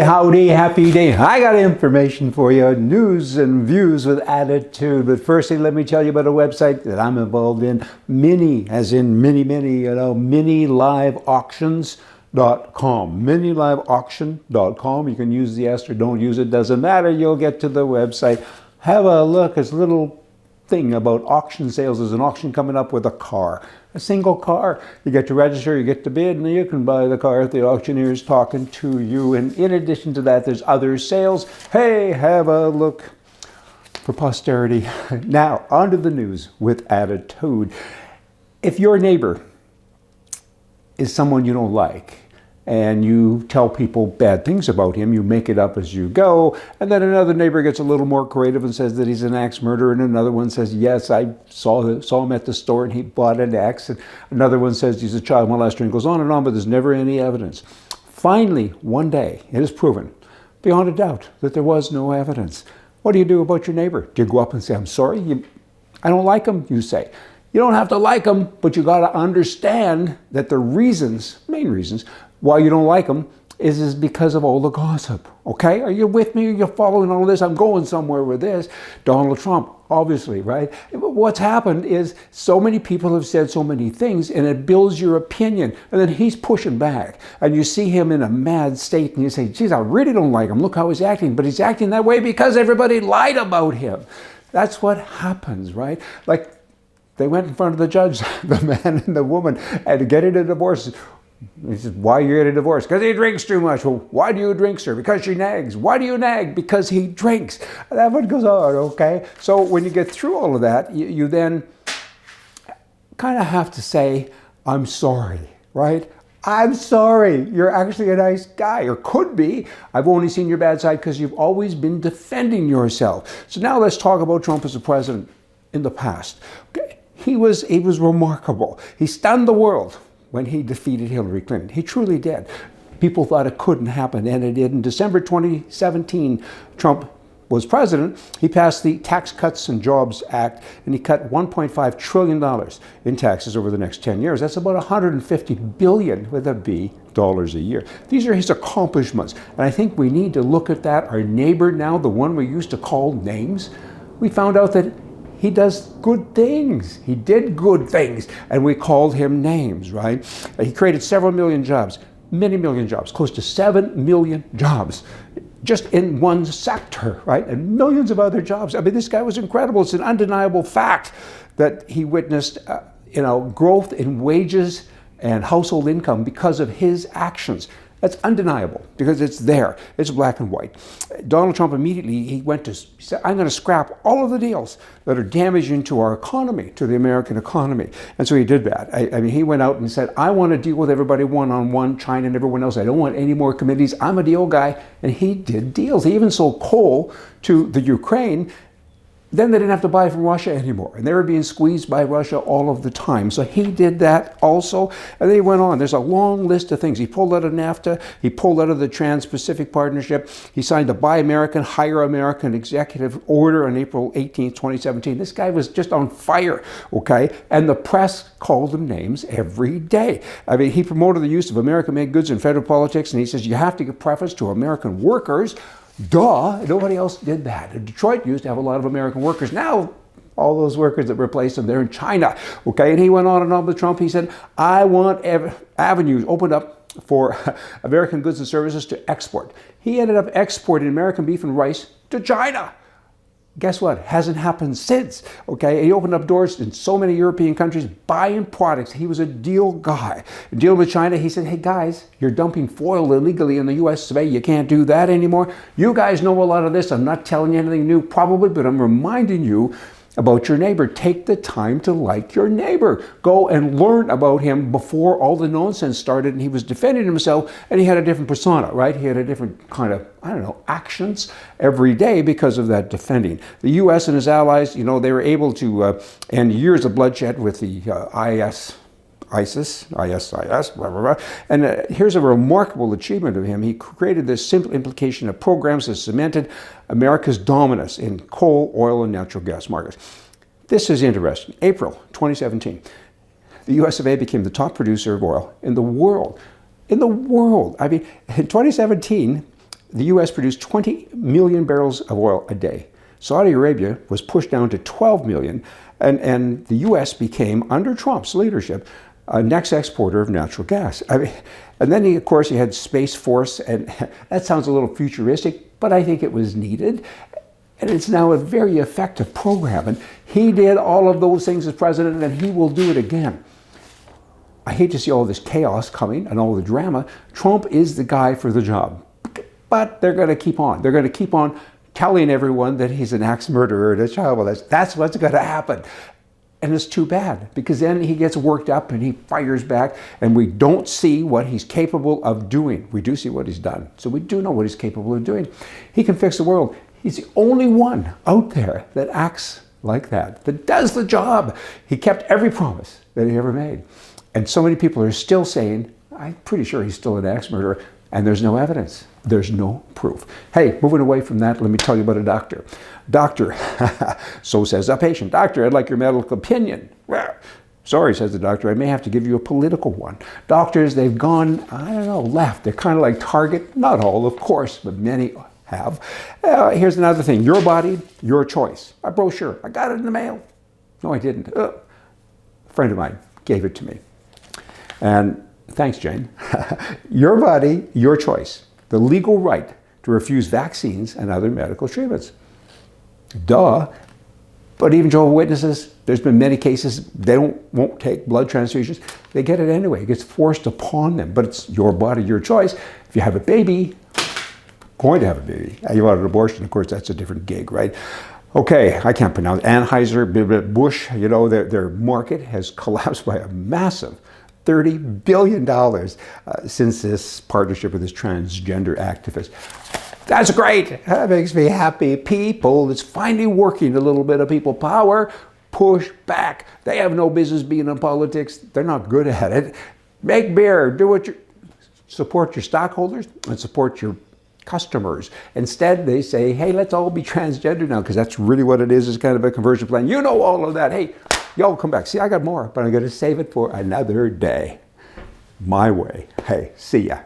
howdy, happy day. I got information for you, news and views with attitude. But firstly, let me tell you about a website that I'm involved in, mini, as in many, miniliveauctions.com. Miniliveauction.com. You can use the S or don't use it, doesn't matter. You'll get to the website. Have a look. It's a little thing about auction sales. There's an auction coming up with a car, a single car. You get to register, you get to bid, and you can buy the car if the auctioneer is talking to you. And in addition to that, there's other sales. Hey, have a look for posterity. Now, on to the news with attitude. If your neighbor is someone you don't like, and you tell people bad things about him, you make it up as you go, and then another neighbor gets a little more creative and says that he's an axe murderer, and another one says, yes, I saw him at the store and he bought an axe, and another one says he's a child molester, and goes on, but there's never any evidence. Finally, one day, it is proven, beyond a doubt, that there was no evidence. What do you do about your neighbor? Do you go up and say, I'm sorry, I don't like him, you say. You don't have to like him, but you got to understand that the reasons, main reasons, why you don't like them is because of all the gossip. Okay? Are you with me? Are you following all this? I'm going somewhere with this. Donald Trump, obviously, right? What's happened is so many people have said so many things, and it builds your opinion. And then he's pushing back. And you see him in a mad state, and you say, geez, I really don't like him. Look how he's acting. But he's acting that way because everybody lied about him. That's what happens, right? Like, they went in front of the judge, the man and the woman, and to get a divorce. He said, why are you getting a divorce? Because he drinks too much. Well, why do you drink, sir? Because she nags. Why do you nag? Because he drinks. That one goes on, okay? So when you get through all of that, you then kind of have to say, I'm sorry, right? I'm sorry. You're actually a nice guy, or could be. I've only seen your bad side because you've always been defending yourself. So now let's talk about Trump as a president in the past. Okay? He was remarkable. He stunned the world when he defeated Hillary Clinton. He truly did. People thought it couldn't happen, and it did. In December 2017, Trump was president. He passed the Tax Cuts and Jobs Act, and he cut $1.5 trillion in taxes over the next 10 years. That's about $150 billion with a B dollars a year. These are his accomplishments, and I think we need to look at that. Our neighbor now, the one we used to call names, we found out that he does good things. He did good things, and we called him names, right? He created several million jobs, many million jobs, close to 7 million jobs, just in one sector, right? And millions of other jobs. I mean, this guy was incredible. It's an undeniable fact that he witnessed, growth in wages and household income because of his actions. That's undeniable because it's there. It's black and white. Donald Trump immediately, he said, I'm going to scrap all of the deals that are damaging to our economy, to the American economy. And so he did that. I mean, he went out and said, I want to deal with everybody one-on-one, China and everyone else. I don't want any more committees. I'm a deal guy. And he did deals. He even sold coal to the Ukraine. Then they didn't have to buy from Russia anymore. And they were being squeezed by Russia all of the time. So he did that also. And then he went on. There's a long list of things. He pulled out of NAFTA. He pulled out of the Trans-Pacific Partnership. He signed the Buy American, Hire American executive order on April 18th, 2017. This guy was just on fire, okay? And the press called him names every day. I mean, he promoted the use of American-made goods in federal politics. And he says, you have to give preference to American workers. Duh, nobody else did that. Detroit used to have a lot of American workers. Now, all those workers that replaced them, they're in China. Okay, and he went on with Trump. He said, I want avenues opened up for American goods and services to export. He ended up exporting American beef and rice to China. Guess what? Hasn't happened since. Okay, he opened up doors in so many European countries buying products. He was a deal guy. Dealing with China, he said, hey guys, you're dumping foil illegally in the US today. You can't do that anymore. You guys know a lot of this. I'm not telling you anything new probably, but I'm reminding you about your neighbor. Take the time to like your neighbor. Go and learn about him before all the nonsense started and he was defending himself and he had a different persona, right? He had a different kind of, actions every day because of that defending. The U.S. and his allies, they were able to end years of bloodshed with the ISIS, blah, blah, blah. And here's a remarkable achievement of him. He created this simple implication of programs that cemented America's dominance in coal, oil, and natural gas markets. This is interesting. April 2017, the US of A became the top producer of oil in the world. In the world. I mean, in 2017, the U.S. produced 20 million barrels of oil a day. Saudi Arabia was pushed down to 12 million, and the U.S. became, under Trump's leadership, a next exporter of natural gas. I mean, and then, of course, you had Space Force, and that sounds a little futuristic, but I think it was needed. And it's now a very effective program. And he did all of those things as president, and he will do it again. I hate to see all this chaos coming and all the drama. Trump is the guy for the job. But they're going to keep on. They're going to keep on telling everyone that he's an axe murderer and a child molester. That's what's going to happen. And it's too bad, because then he gets worked up and he fires back, and we don't see what he's capable of doing. We do see what he's done. So we do know what he's capable of doing. He can fix the world. He's the only one out there that acts like that does the job. He kept every promise that he ever made. And so many people are still saying, I'm pretty sure he's still an axe murderer, and there's no evidence. There's no proof. Hey, moving away from that, let me tell you about a doctor. Doctor, so says a patient. Doctor, I'd like your medical opinion. Well, sorry, says the doctor, I may have to give you a political one. Doctors, they've gone, I don't know, left. They're kind of like Target. Not all, of course, but many have. Here's another thing. Your body, your choice. A brochure. I got it in the mail. No, I didn't. A friend of mine gave it to me. And thanks, Jane. Your body, your choice. The legal right to refuse vaccines and other medical treatments. Duh. But even Jehovah's Witnesses, there's been many cases, they won't take blood transfusions. They get it anyway. It gets forced upon them. But it's your body, your choice. If you have a baby, going to have a baby, and you want an abortion, of course, that's a different gig, right? Okay, I can't pronounce Anheuser-Busch, you know, their market has collapsed by a massive $30 billion since this partnership with this transgender activist. That's great. That makes me happy. People, it's finally working, a little bit of people power. Push back. They have no business being in politics. They're not good at it. Make beer. Do what you support your stockholders and support your customers. Instead, they say, hey, let's all be transgender now, because that's really what it is. It's kind of a conversion plan. You know all of that. Hey, y'all come back. See, I got more, but I'm going to save it for another day. My way. Hey, see ya.